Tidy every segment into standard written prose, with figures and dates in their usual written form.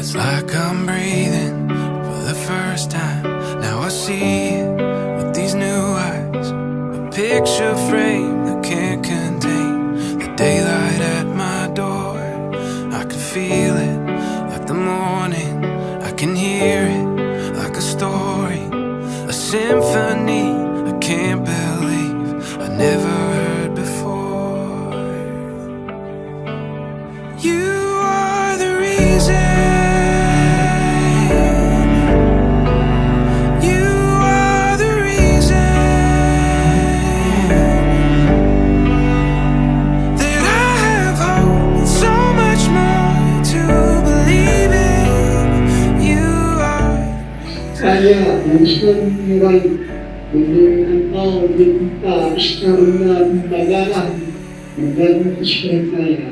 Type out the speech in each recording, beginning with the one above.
It's like I'm breathing for the first time. Now I see it with these new eyes. A picture frame that can't contain the daylight at my door. I can feel it like the morning. I can hear it like a story, a symphony I can't believe I never heard before. You are the reason. Saya Winston Mirai menginginkan kau kita sekarang pembelajaran menjadi istri saya.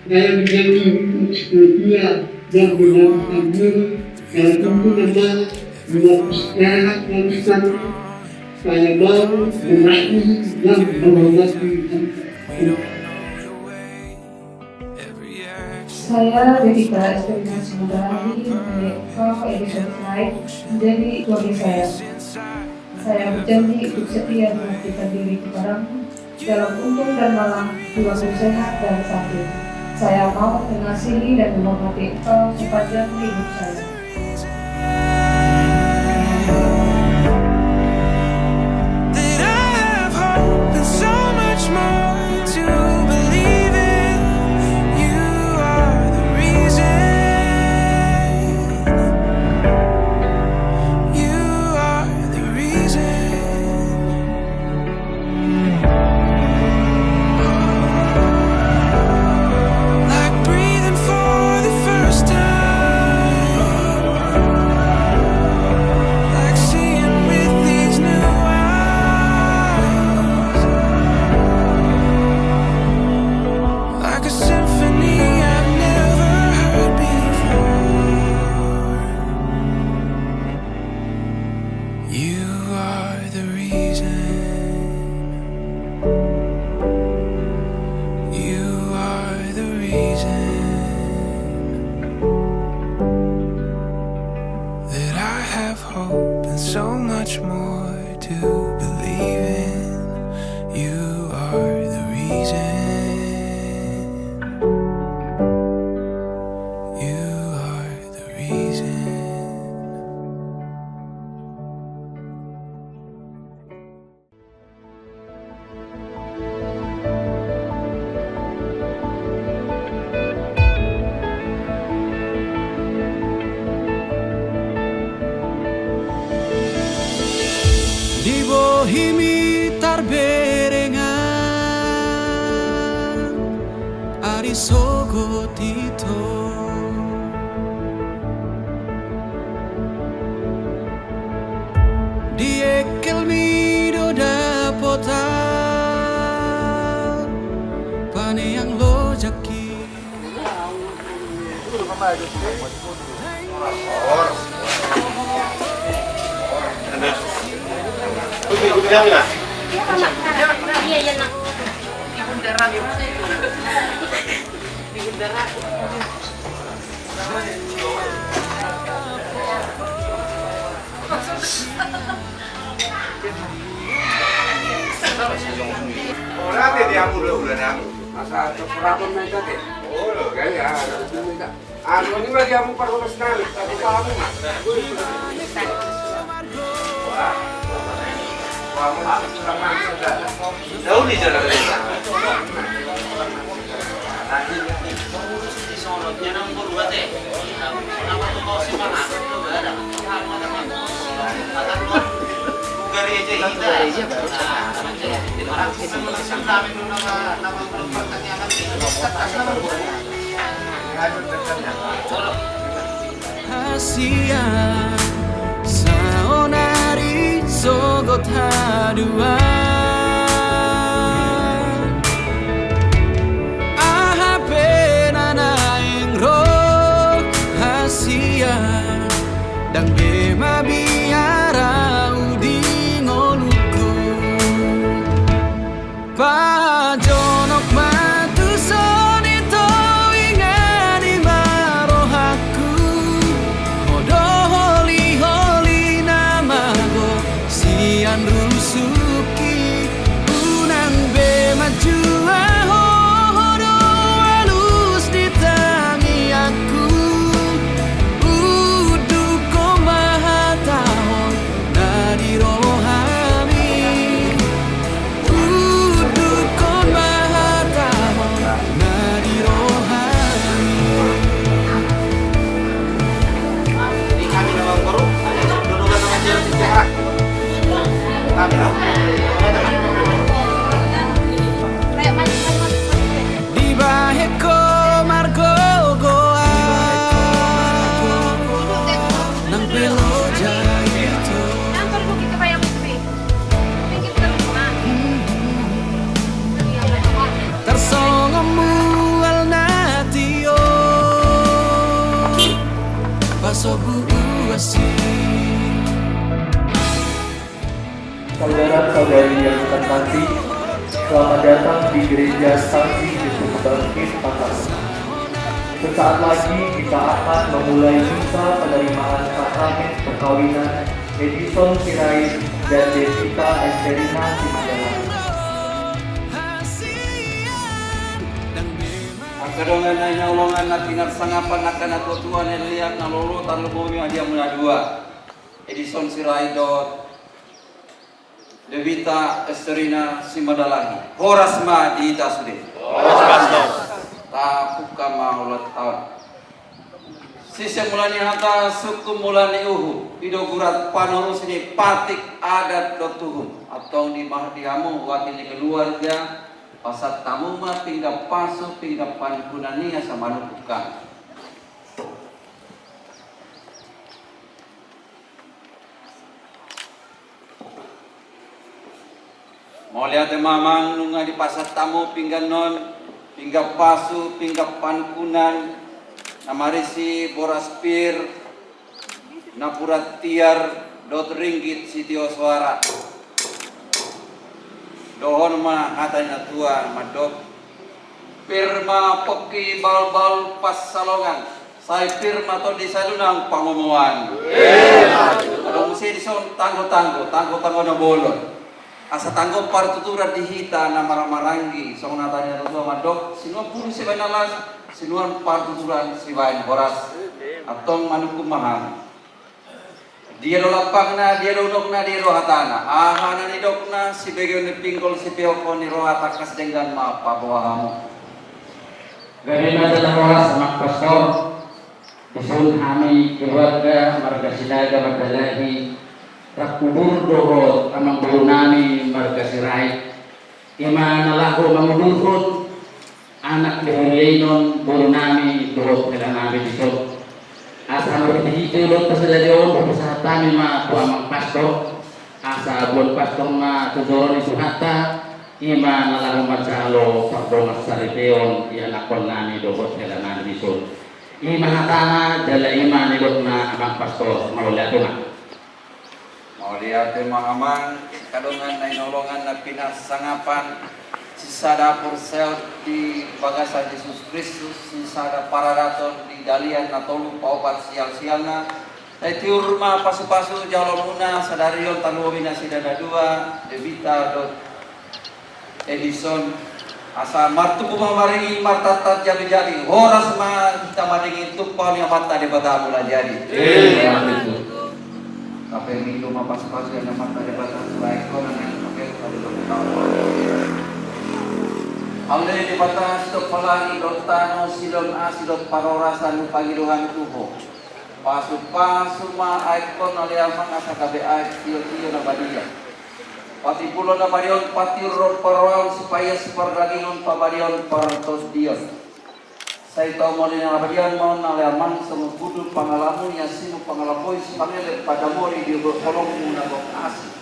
Saya menjadi istri dia yang menjadikan diri dan tentu nama buat sehat dan selamat. Saya mau mengasihi dan menghormati Saya Dedika Estelina Sumudari memilih Edison Night menjadi suami saya. Saya berjanji untuk setia mengabdikan diri kepadamu dalam untung dan malang, jiwaku sehat dan sakit. Saya mau mengasihi dan menghormati engkau sepanjang hidup saya. So much more to believe in. You are the reason. You are the reason. Di bohimi tarberengan ari sogo tito di ekel mido dapota pane yang lo jaki Iya, iya, nak. Di bundaran ya, Mas. Di bundaran. Ora te diamo bulan aku. Masa peraturan mereka deh. Oh, lo kan ya, ada. Anu ini lagi kamu perlu sekali. Aku paham, Mas. Jauh di jalan desa. Di sono tiene un po' ruote. Kenapa tuh kau simpan aku tuh gak ada. Bugari aja kita. Orang kita melaksanakan kami nama pertanyaan ini. Asia saonari sogo tadua ahapena naing ro Asia dan bema biara udi ngoluku pajonok matu sonito ingani marohaku Saudara-saudari yang terkasih, selamat datang di Gereja Saksi Yesus Bangkit Makassar. Sesaat lagi kita akan memulai misa penerimaan sakramen perkawinan Edison Sirait dan Devita Esterina Simadalan. Kadongan na inaulungan na pinagsangapan na kanatutuan na liyak na lulutan lubumi adia mula dua. Edison Siraidot, Devita Esterina Simadalahi. Horas ma di tasudi. Horas pastor. Tapuka maulat tahun. Sisa mulani hata suku mulani uhu. Idogurat panorus ini patik adat dotuhum. Atau di mahdiamu wakili keluarga. Pasat tamu mah pingga pasu pingga pankunania sama nukukan. Mau lihat mamang nunga di pasat tamu pingga non pingga pasu pingga pankunan namarisi boras pir napurat tiar dot ringgit sitio suara. Dohon ma hatanya tua madok firma poki bal-bal pas salongan saya firma to di salunang pangomoan kalau mesti dison tanggo na bolon asa tanggo partutura dihita na maramarangi song natanya to madok sinuan puri sebenalas sinuan partuturan siwain horas atong manukumahang dia do lapang na, dia do unok na, dia do hatana. Aha na ni dok na, si begyo ni pinggol si peoko ni roha takas dengan ma pabawahamu. Ganina dalam oras anak pastor, isun kami keluarga marga sinaga magdalahi, rakubur dohot amang bulunani marga sirai, ima nalahu mangudurhut, anak dihilinon bulunani dohot kelanami disot. Asa berhiji lo kesadaran bersahatan ma tuamang pastor asa buat pastor ma tujuan itu hatta ima nalar macalo pardongas sariteon ia nakon nani dobot kelanan bisul ima hatana jala ima nilot na amang pastor Mau lihat amang kadongan na inolongan na pinasangapan sisa dapur sel di bagasan Yesus Kristus sisa da paradaton di dalian na tolu paupat sial-sialna tiur ma pasu-pasu jalomuna sadarion taluwina sidana dua Devita dot Edison asa martuku maringi martatat jadi horas ma kita maringi tumpah yang mata di bata mula jadi kape minggu ma pasu-pasu yang mata di bata selain konan yang pakai pada Alde di batas dok palangi dok tano silon asidok parorasan pangiluhan tuho. Pasu-pasu ma aikon aliamang asa kabe aik tio-tio na badia. Pati pulo na barion pati rod parawan supaya seperdagingon pabarion partos dion. Saya tahu mau na barion mau na aliamang semua pangalamun yang sinu pangalapoy sepanele pada mori di berkolong muna bok asik.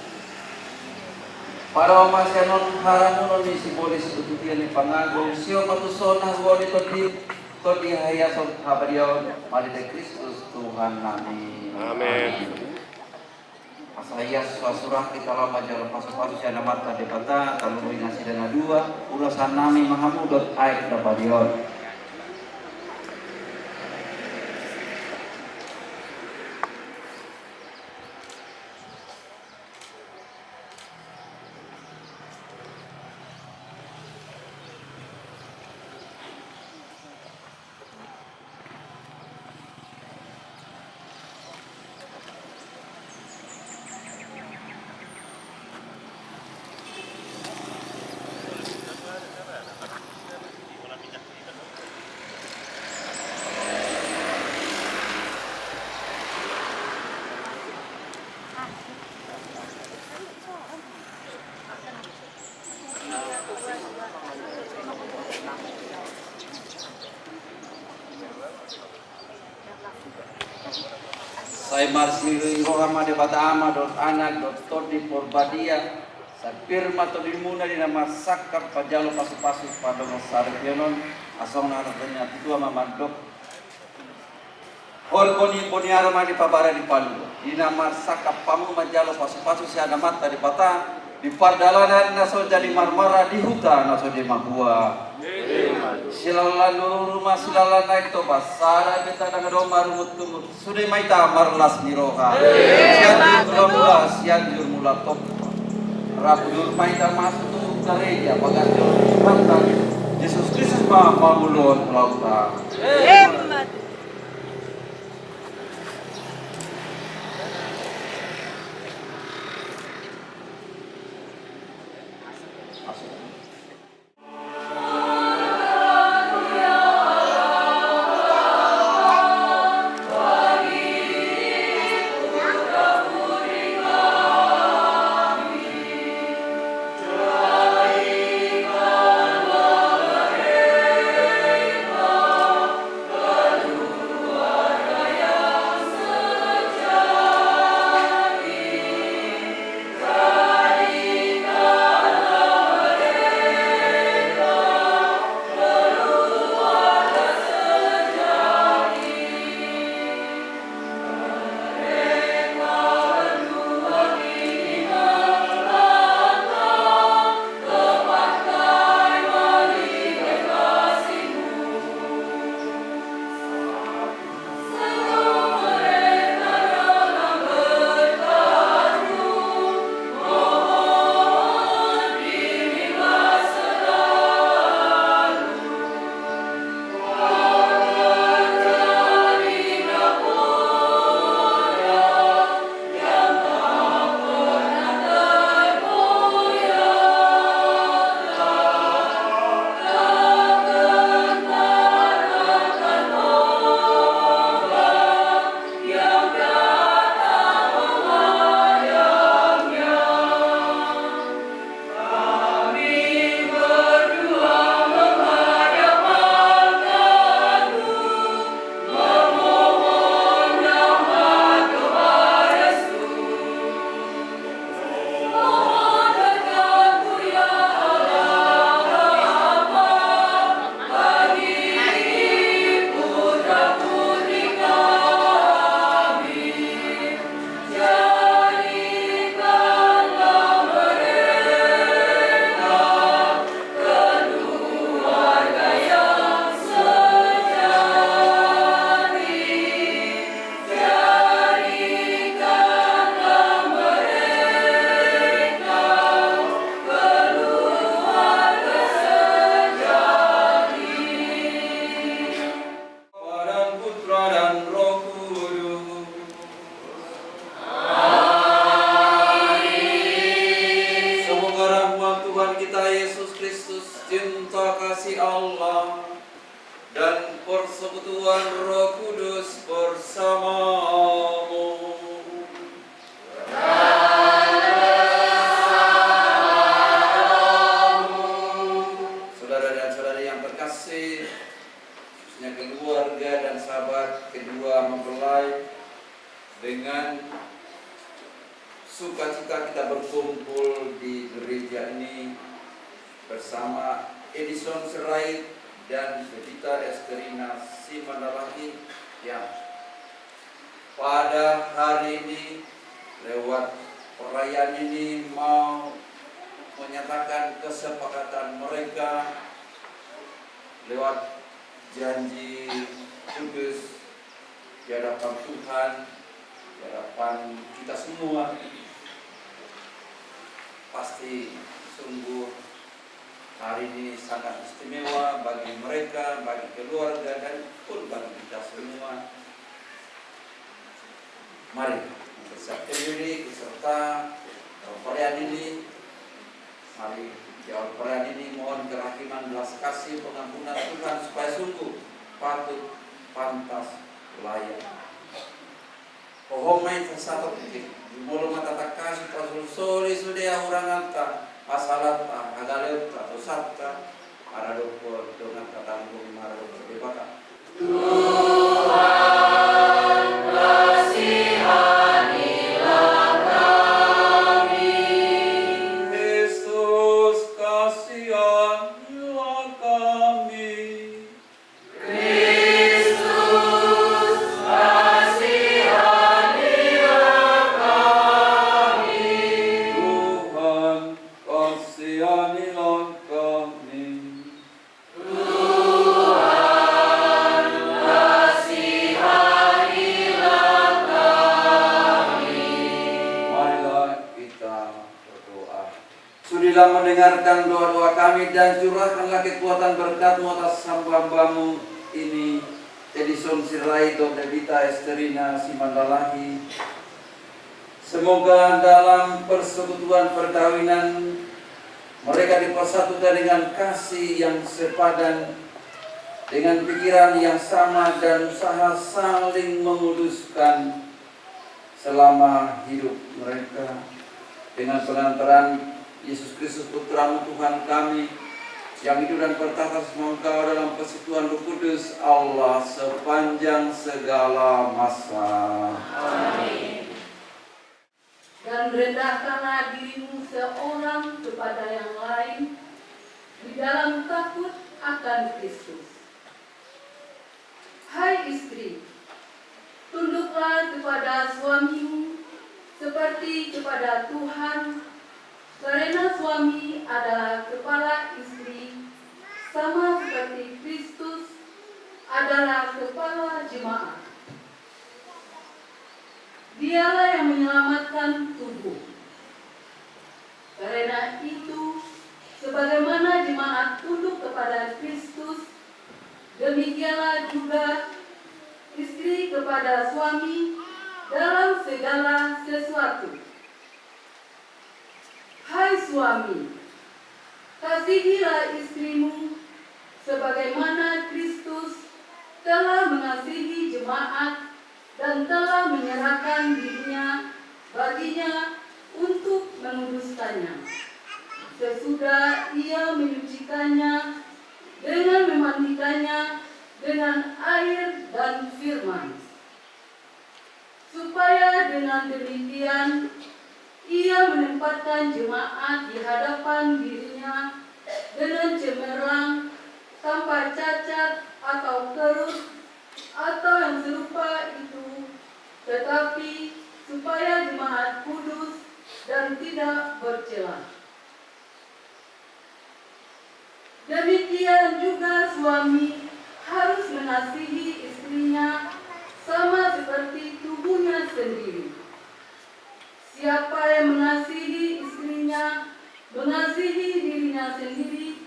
Para masyanon haramunon ni simbolis ututian ni pangagong siyo matuson haswa ni todi hayason habarion malite Kristus Tuhan namin. Amin. Asayas surah kita lama jalan pasu-pasu siya namata di bata kalau inasi dana dua urasan nami mahamudot aik dabarion. Saya marsiri rohama de batama dot anak dot todi porbadia sa firma to dimuna di nama sakap pajalo pasu-pasu pada masar pionon asong na natanya tua mamadok Horboni boniarma di pabara di palu. Dinamar sakap pamu majalo pasu-pasu si ada mata di pata. Di pardalanan naso jadi marmara di hutan naso di mahua. Silalan rumah silalan naik to basara beta dangado marumut tumut. Sudah maita marlas miroha. Sianjur mula sianjur mula top. Rabdur maita masuk tumut gereja baganjur pantan. Yesus Kristus mamulun lauta. cinta kasih Allah dan persekutuan Roh Kudus bersamamu. Saudara dan saudari yang terkasih, khususnya keluarga dan sahabat kedua mempelai, dengan sukacita kita berkumpul di gereja ini bersama Edison Serait dan Evita Esterina Simandalahi yang pada hari ini lewat perayaan ini mau menyatakan kesepakatan mereka lewat janji kudus di hadapan Tuhan, di hadapan kita semua. Pasti sungguh hari ini sangat istimewa bagi mereka, bagi keluarga, dan pun bagi kita semua. Mari mempersiapkan diri beserta perayaan ini. Mari di awal perayaan ini mohon kerahiman, belas kasih, pengampunan Tuhan supaya sungguh patut, pantas, layak. Pohomai satu titik, dimulai mata takas, rasul soli sudah orang anta. Asalata, agaleta, tosata, aradoko, dengan katanggung, aradoko, debaka. Tuhan kasihanilah kami. Yesus kasihanilah kami. Kristus dengarkan doa-doa kami dan curahkanlah kekuatan berkat-Mu atas hamba-Hamba-Mu ini, Edison Siraito, Devita Esterina Simandalahi. Semoga dalam persekutuan perkawinan mereka dipersatukan dengan kasih yang sepadan, dengan pikiran yang sama dan usaha saling menguduskan selama hidup mereka. Dengan pengantaran Yesus Kristus Putra-Mu Tuhan kami, yang hidup dan bertahta semua Engkau dalam persekutuan Roh Kudus Allah sepanjang segala masa. Amin. Dan rendahkanlah dirimu seorang kepada yang lain di dalam takut akan Kristus. Hai istri, tunduklah kepada suamimu seperti kepada Tuhan, karena suami adalah kepala istri, sama seperti Kristus adalah kepala jemaat. Dialah yang menyelamatkan tubuh. Karena itu, sebagaimana jemaat tunduk kepada Kristus, demikianlah juga istri kepada suami dalam segala sesuatu. Hai suami, kasihilah istrimu sebagaimana Kristus telah mengasihi jemaat dan telah menyerahkan dirinya baginya untuk menguduskannya, sesudah ia menyucikannya dengan memandikannya dengan air dan firman, supaya dengan demikian ia menempatkan jemaat di hadapan dirinya dengan cemerlang, tanpa cacat atau kerut atau yang serupa itu, tetapi supaya jemaat kudus dan tidak bercela. Demikian juga suami harus mengasihi istrinya sama seperti tubuhnya sendiri. Siapa yang mengasihi istrinya, mengasihi dirinya sendiri,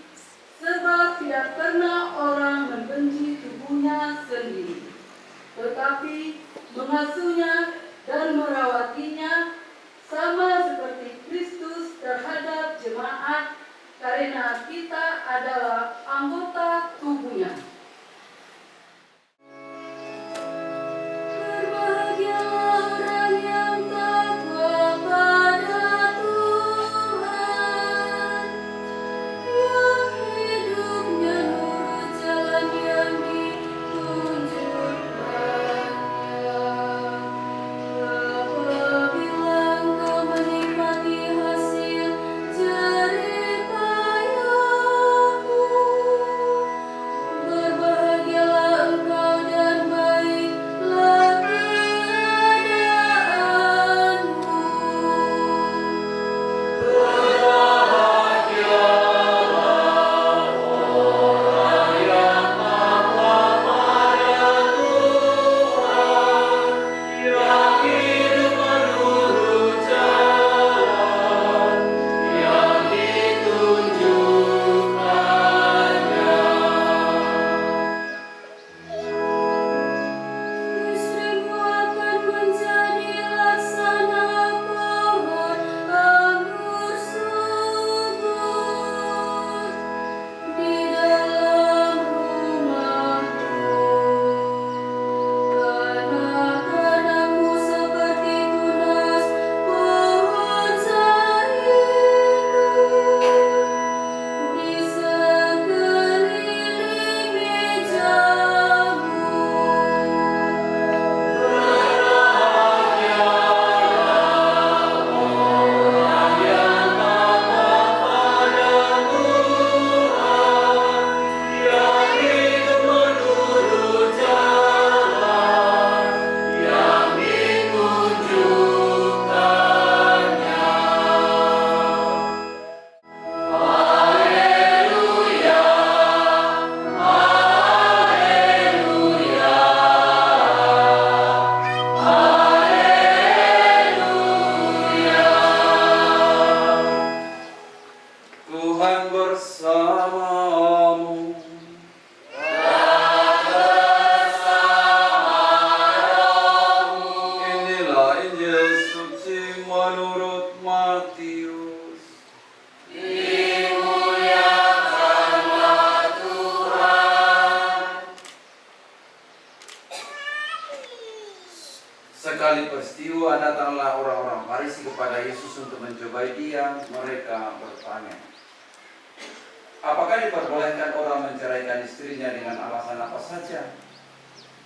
sebab tidak pernah orang membenci tubuhnya sendiri, tetapi mengasuhnya dan merawatinya, sama seperti Kristus terhadap jemaat, karena kita adalah anggota tubuhnya. Hasil jerih payahmu. kali peristiwa, datanglah orang-orang Farisi kepada Yesus untuk mencobai Dia. Mereka bertanya, apakah diperbolehkan orang menceraikan istrinya dengan alasan apa saja?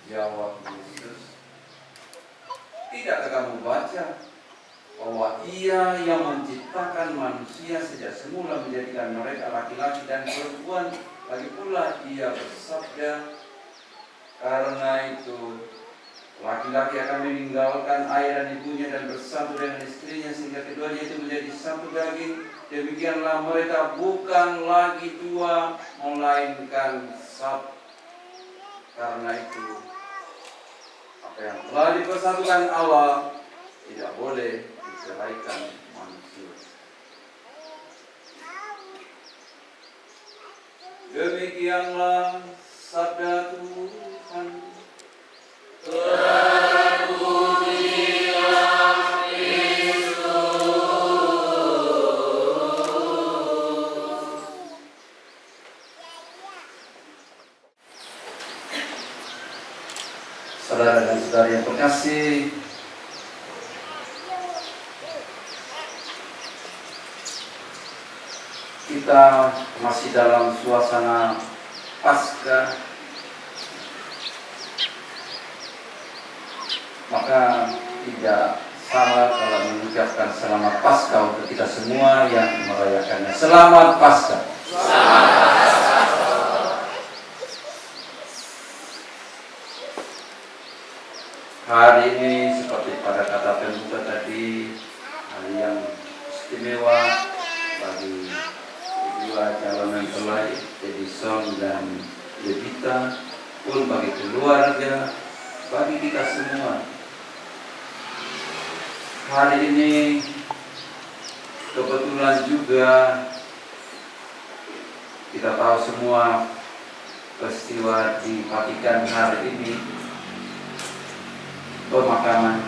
Jawab Yesus, tidakkah kamu baca bahwa Ia yang menciptakan manusia sejak semula menjadikan mereka laki-laki dan perempuan? Lagi pula Ia bersabda, karena itu laki-laki akan meninggalkan ayah dan ibunya dan bersatu dengan istrinya sehingga keduanya itu menjadi satu daging. Demikianlah mereka bukan lagi dua melainkan satu. Karena itu apa yang telah dipersatukan Allah tidak boleh diceraikan manusia. Demikianlah sabda Tuhan. Saudara dan saudari yang terkasih, kita masih dalam suasana Paskah, maka tidak salah kalau mengucapkan selamat Paskah untuk kita semua yang merayakannya. Selamat Paskah. Hari ini seperti pada kata pembuka tadi, hari yang istimewa bagi kedua calon mempelai Edison dan Yevita, pun bagi keluarga, bagi kita semua. Hari ini kebetulan juga kita tahu semua peristiwa di Vatikan hari ini, pemakaman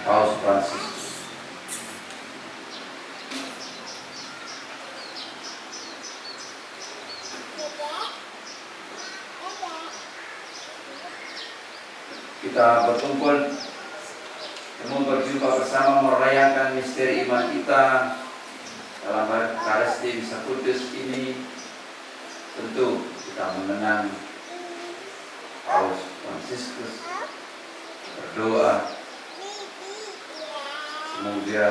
Paus Francis. Kita berkumpul, berjumpa bersama merayakan misteri iman kita dalam Ekaristi Misa Kudus ini. Tentu kita mengenang Paus Fransiskus, berdoa semoga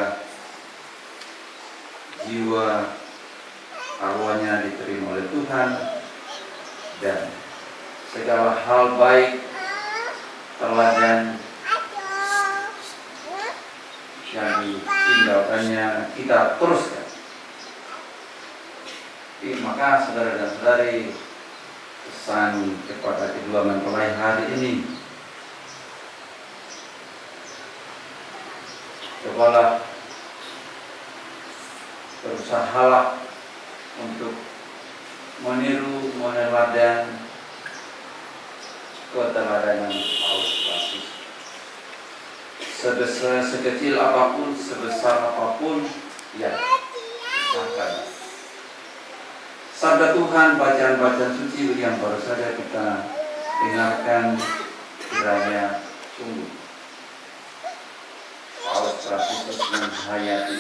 jiwa arwahnya diterima oleh Tuhan dan segala hal baik teladan yang ditinggalkannya kita teruskan. Maka saudara dan saudari, pesan kepada kedua mempelai hari ini, cobalah berusahalah untuk meniru, meneladan keteladanan Paus Francis. Sekecil apapun, sebesar apapun, ya usahakan. Sabda Tuhan, bacaan-bacaan suci yang baru saja kita dengarkan, kiranya sungguh Paus Francis menghayati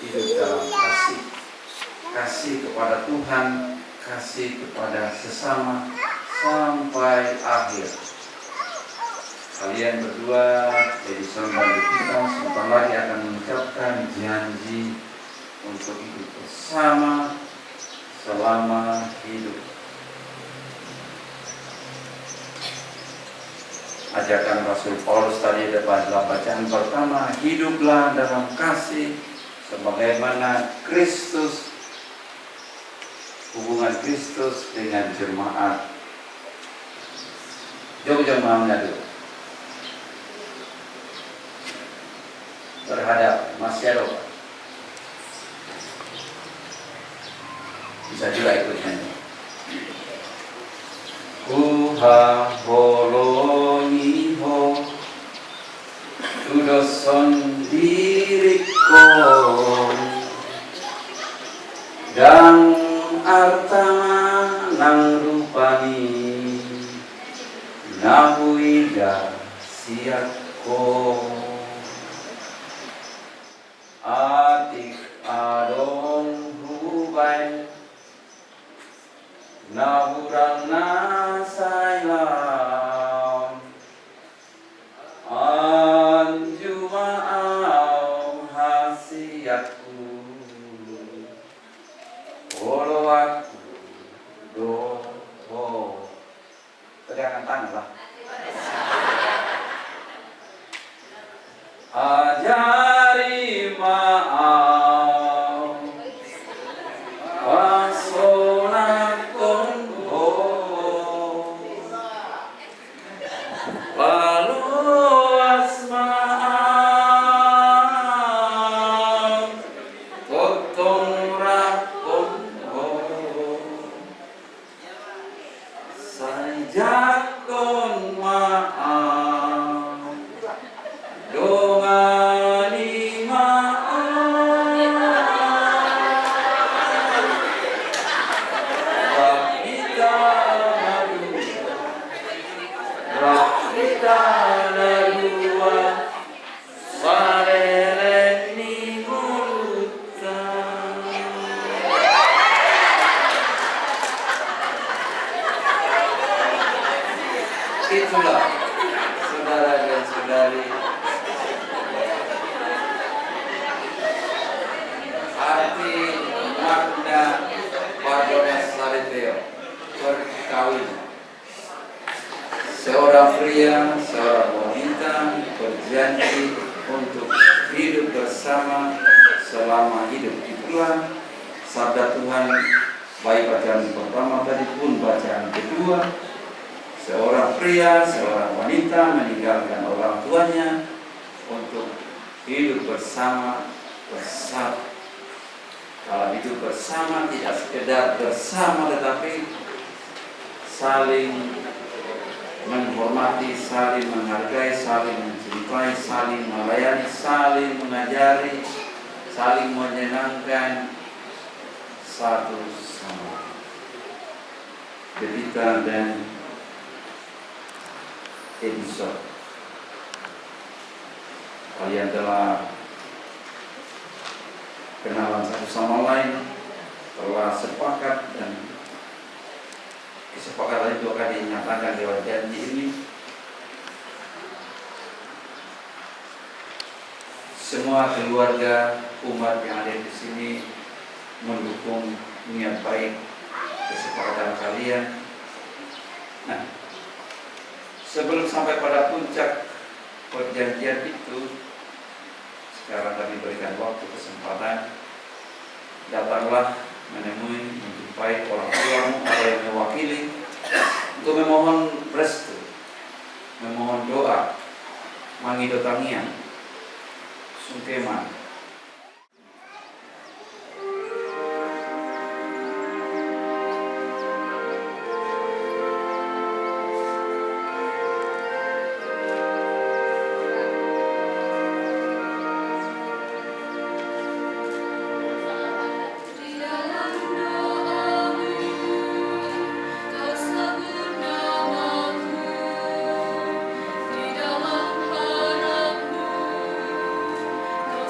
hidup dalam kasih kepada Tuhan, kasih kepada sesama sampai akhir. Kalian berdua, Edison dan Yevita, sebentar lagi akan mengucapkan janji untuk hidup bersama selama hidup. Ajakan Rasul Paulus tadi dalam bacaan pertama, hiduplah dalam kasih sebagaimana Kristus, hubungan Kristus dengan jemaat. Jauh-jauh maunya dulu terhadap masyarakat. Bisa juga ikut nyanyi. Kuha bolongi ho tudoson diriko dan arta nang rupani Nahuida siako atik adon hubai nahurang nasailam anjumaau hasiatku walau aku doho pegangan tangan lah. Ajari maaf wasona konho lalu asmaam potong rakonho sajakon maaf dongani maaf Rakita ladua sareleni muluta. Itulah saudara dan saudari arti makna Padones Sariteo perkawinan. Seorang pria, seorang wanita berjanji untuk hidup bersama selama hidup. Itulah sabda Tuhan, baik bacaan pertama tadi pun bacaan kedua. Seorang pria, seorang wanita meninggalkan orang tuanya untuk hidup bersama. Kalau hidup bersama tidak sekedar bersama, tetapi saling menghormati, saling menghargai, saling mencintai, saling melayani, saling mengajari, saling menyenangkan satu sama lain. Devita dan Edison, kalian telah kenalan satu sama lain, telah sepakat, dan kesepakatan itu akan dinyatakan lewat janji ini. Semua keluarga umat yang ada di sini mendukung niat baik kesepakatan kalian. Nah, sebelum sampai pada puncak perjanjian itu, sekarang kami berikan waktu kesempatan, datanglah menemui, menjumpai orang tuamu atau yang mewakili untuk memohon restu, memohon doa, mangidotangian, sungkeman. Di dalam harapmu, kau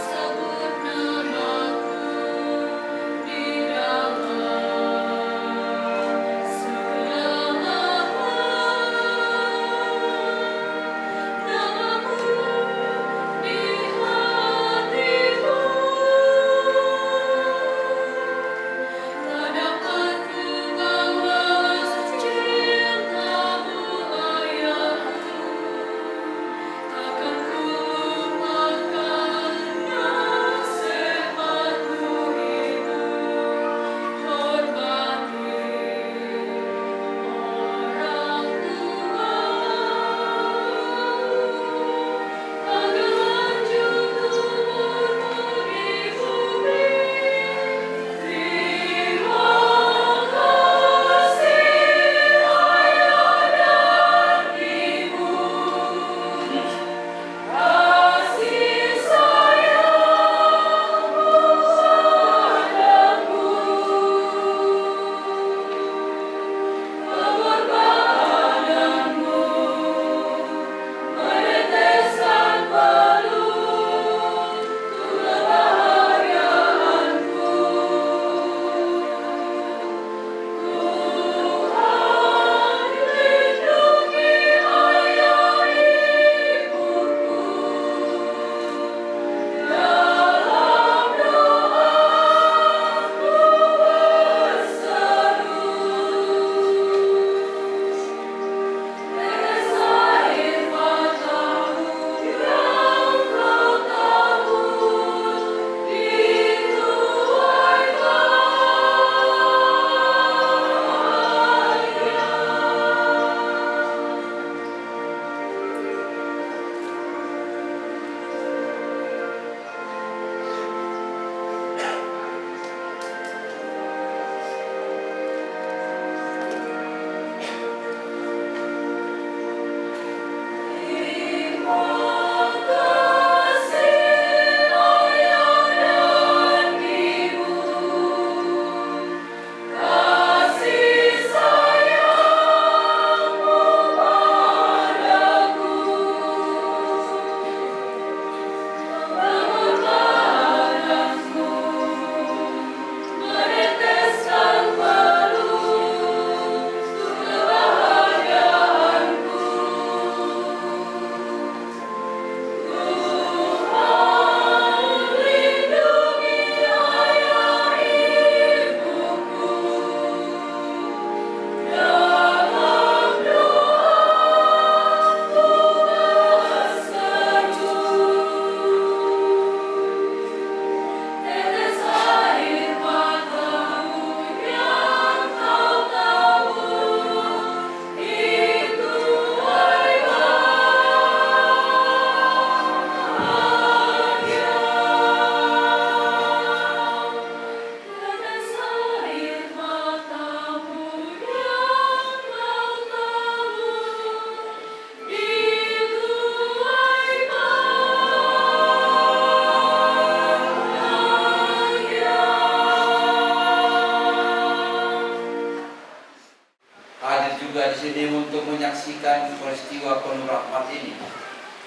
sini untuk menyaksikan peristiwa penuh rahmat ini.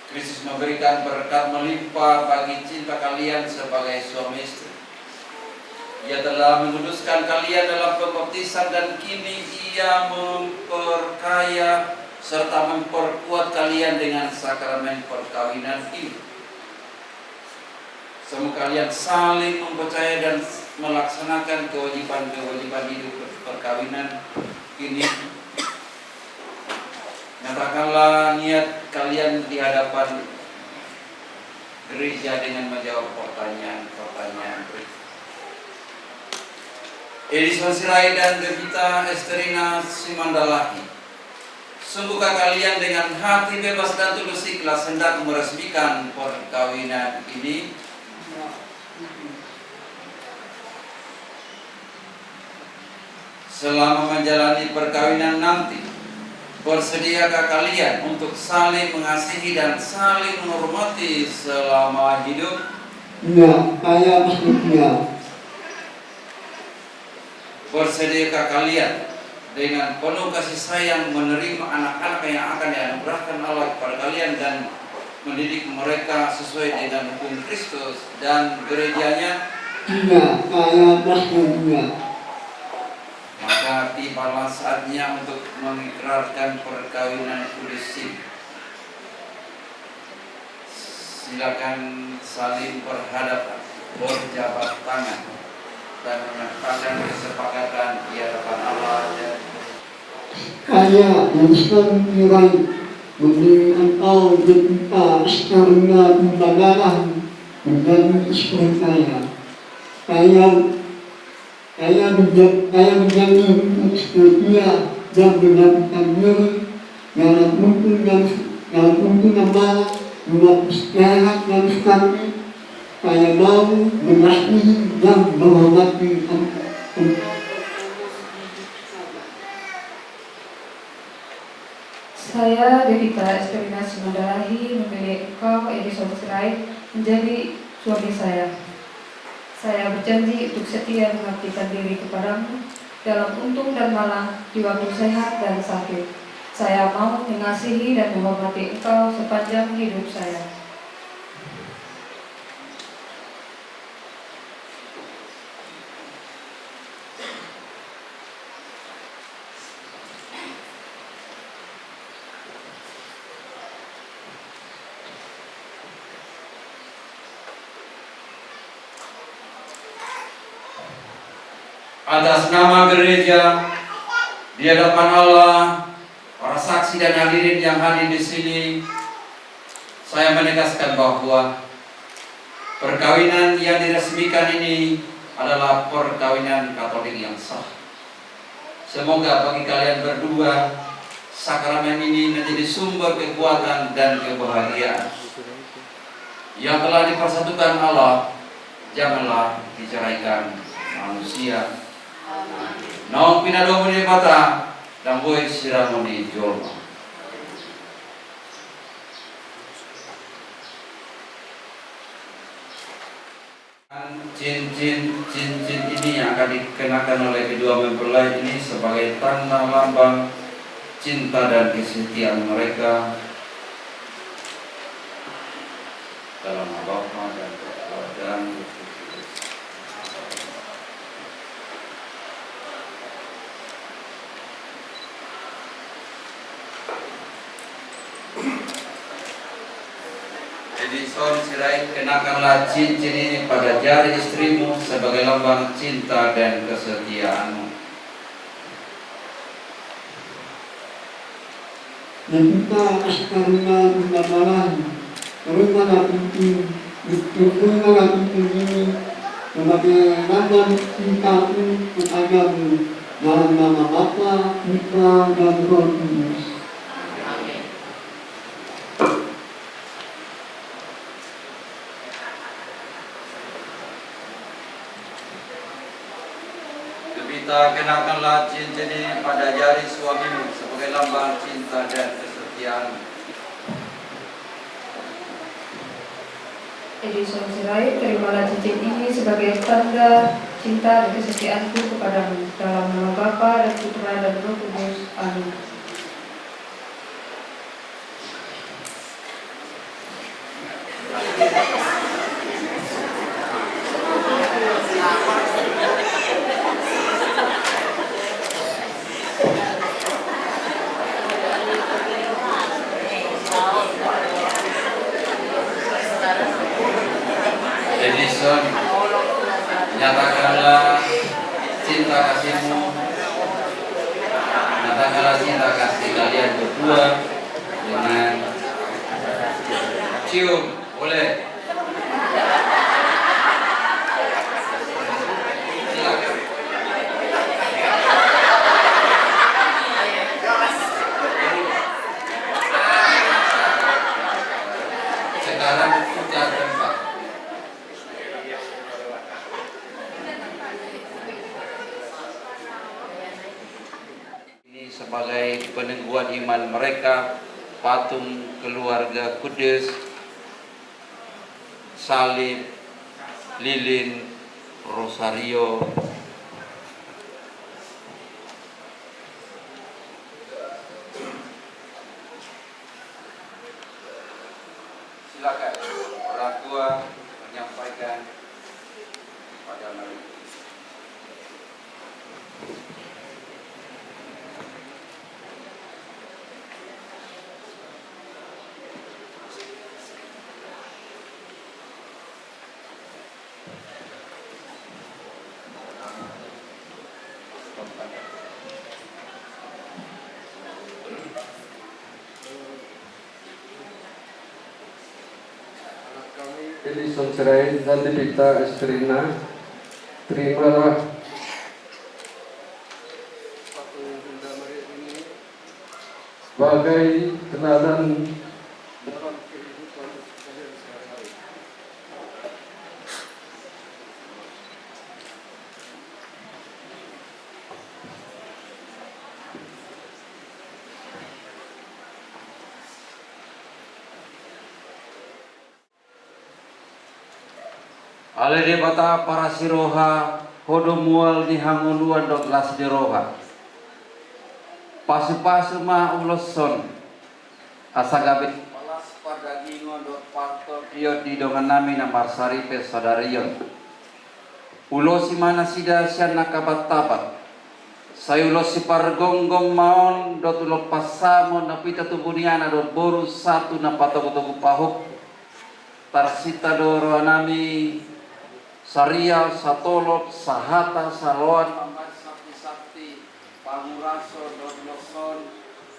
Kristus memberikan berkat melimpah bagi cinta kalian sebagai suami istri. Ia telah menguduskan kalian dalam pembaptisan dan kini Ia memperkaya serta memperkuat kalian dengan sakramen perkawinan ini. Semua kalian saling mempercayai dan melaksanakan kewajiban-kewajiban hidup perkawinan ini. Nyatakanlah niat kalian di hadapan gereja dengan menjawab pertanyaan-pertanyaan berikut. Edison Sirait dan Devita Esterina Simandalahi, sungguhkah kalian dengan hati bebas dan tulus ikhlas hendak meresmikan perkawinan ini? Selama menjalani perkawinan nanti, bersediakah kalian untuk saling mengasihi dan saling menghormati selama hidup? Ya, saya bersedia. Bersediakah kalian dengan penuh kasih sayang menerima anak-anak yang akan dianugerahkan Allah kepada kalian dan mendidik mereka sesuai dengan hukum Kristus dan gerejanya? Iya, saya bersedia. Maka tibalah saatnya untuk mengikrarkan perkawinan kudus ini. Silakan saling berhadapan, berjabat tangan, dan menyatakan kesepakatan di hadapan Allah. Saya Edison Sirait memberi engkau Devita Esterina Simandalahi menjadi istri saya. Saya menjadi untuk setia dan menyatukan diri dalam mungkin nama buat sehat dan sekali. Saya mau mengasihi dan menghormati Saya, Devita Esterina Simandalahi, memilih engkau, Edison Sirait, menjadi suami saya. Saya berjanji untuk setia mengabdikan diri kepadamu dalam untung dan malang, di waktu sehat dan sakit. Saya mau mengasihi dan menghormati engkau sepanjang hidup saya. Atas nama gereja, di hadapan Allah, para saksi dan hadirin yang hadir di sini, saya menegaskan bahwa perkawinan yang diresmikan ini adalah perkawinan Katolik yang sah. Semoga bagi kalian berdua, sakramen ini menjadi sumber kekuatan dan kebahagiaan. Yang telah dipersatukan Allah, janganlah diceraikan manusia. Naung pinadomuni bata dan boy siramoni jolma. Cincin ini yang akan dikenakan oleh kedua mempelai ini sebagai tanda lambang cinta dan kesetiaan mereka dalam nama Bapa dan Putra dan Roh Kudus. Edison Sirait, kenakanlah cincin ini pada jari istrimu sebagai lambang cinta dan kesetiaanmu. Devita Esterina Simandalahi, terimalah cincin ini sebagai lambang cintaku kepadamu dalam nama Bapa, Putra dan Roh Kudus. Devita, kenakanlah cincin ini pada jari suamimu sebagai lambang cinta dan kesetiaan. Edison Sirait, terimalah cincin ini sebagai tanda cinta dan kesetiaanku kepadamu dalam nama Bapa dan Putra dan Roh Kudus. Amin. tua dengan cium, boleh. Sekarang putar tempat. Ini sebagai peneguhan iman mereka, patung keluarga kudus, salib, lilin, rosario. Silakan orang tua menyampaikan pada mereka. Jadi soncerai nanti kita istrina terimalah sebagai kenalan dalam kehidupan kalian sehari-hari. Ale de bata para siroha hodo mual di hanguluan dot las de roha. Pasu-pasu ma uloson asagabit palas pada gingon dot parto dio di dongan nami na marsari pe sadarion. Ulosi mana sida sian nakabat tabat. Sayulosi pargonggong maon dot ulok pasamo na pita tubuniana dot boru satu na patogo-togo pahuk. Tarsita doro nami Saria, Satolot, Sahata, Saloan, Sakti-Sakti, Panguraso, Dodloson,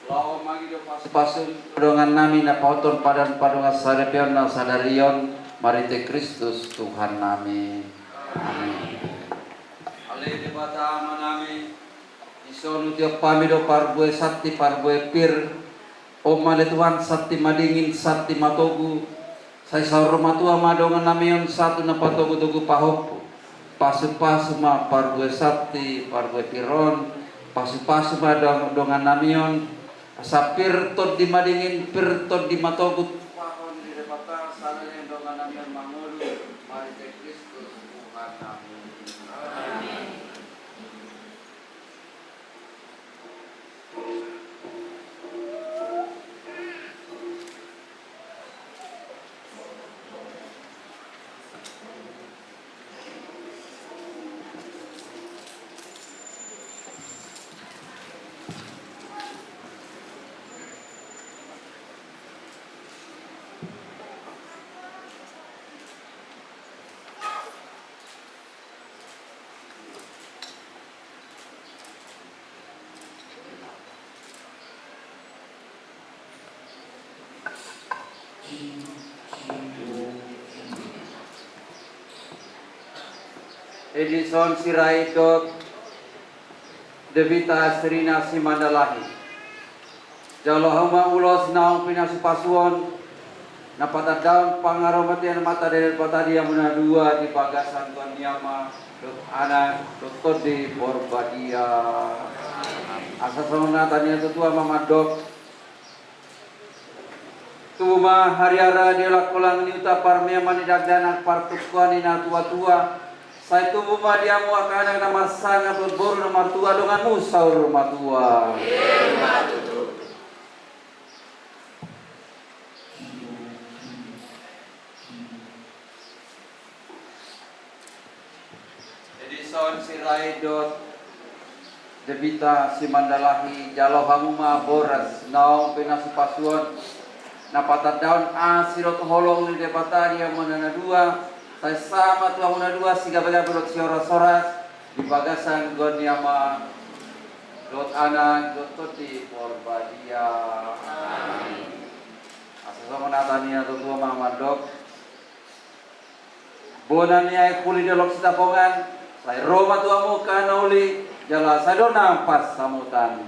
Lao Magido Pasun, dengan nami na pauton padan padunga sarepion na sadarion, marite Kristus Tuhan nami. Amin. Ale de bata nami, isonu tiap pamido parbue sakti parbue pir, omale Tuhan sakti madingin sakti matogu, saya saur matua madongan namion satu na patogu-togu pahop pasu-pasu ma pargue sakti pargue piron pasu-pasu ma dongan namion sapir tot di madingin pir tot di matogu pahon di depata sana yang dongan namion mangulu marite Kristus Tuhan nami. Amin. Edison Siraidot Devita Serina Simandalahi Jalohama ulos naong pinasupasuan napata daun pangaromatian mata dari patadi yang muna dua di bagasan Tuan Yama dot anak dot di Borbadia asal sona tanya tutua mama dok tuma hariara dia lakolang ni uta parmea mani dagdanak partukuan ina tua-tua saya tunggu madiamu akan nama sangat berburu nomor tua dengan musaur rumah tua. Edison Siraidot Debita Simandalahi Jalohanguma Boras Naong Pinasupasuan Napata daun asirot holong di depata dia menana dua. Saya sama tuah muna dua siga baga berot siora soras di bagasan goniama dot anak dot toti porbadia. Asal natania tutua mama dok. Bonania kuli delok sitapongan. Saya Roma tuamu kanauli jala sadona pas samutan.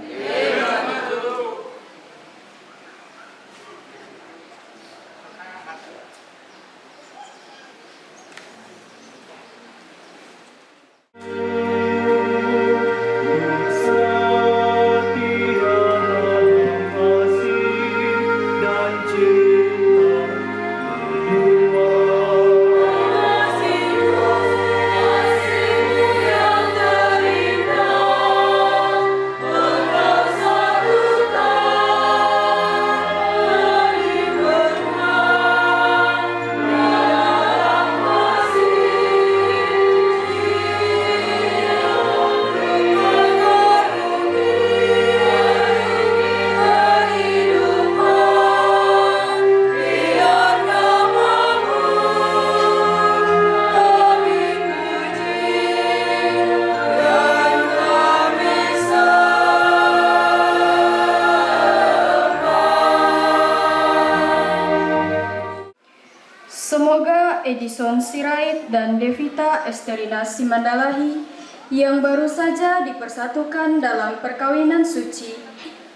Semoga Edison Sirait dan Devita Esterina Simandalahi yang baru saja dipersatukan dalam perkawinan suci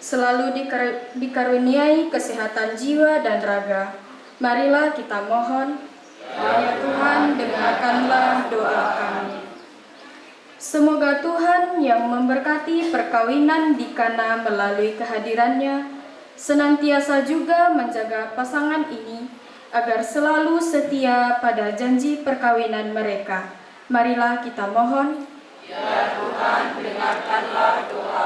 selalu dikaruniai kesehatan jiwa dan raga. Marilah kita mohon, ya Tuhan, dengarkanlah doa kami. Semoga Tuhan yang memberkati perkawinan di Kana melalui kehadirannya senantiasa juga menjaga pasangan ini agar selalu setia pada janji perkawinan mereka. Marilah kita mohon, ya Tuhan, dengarkanlah doa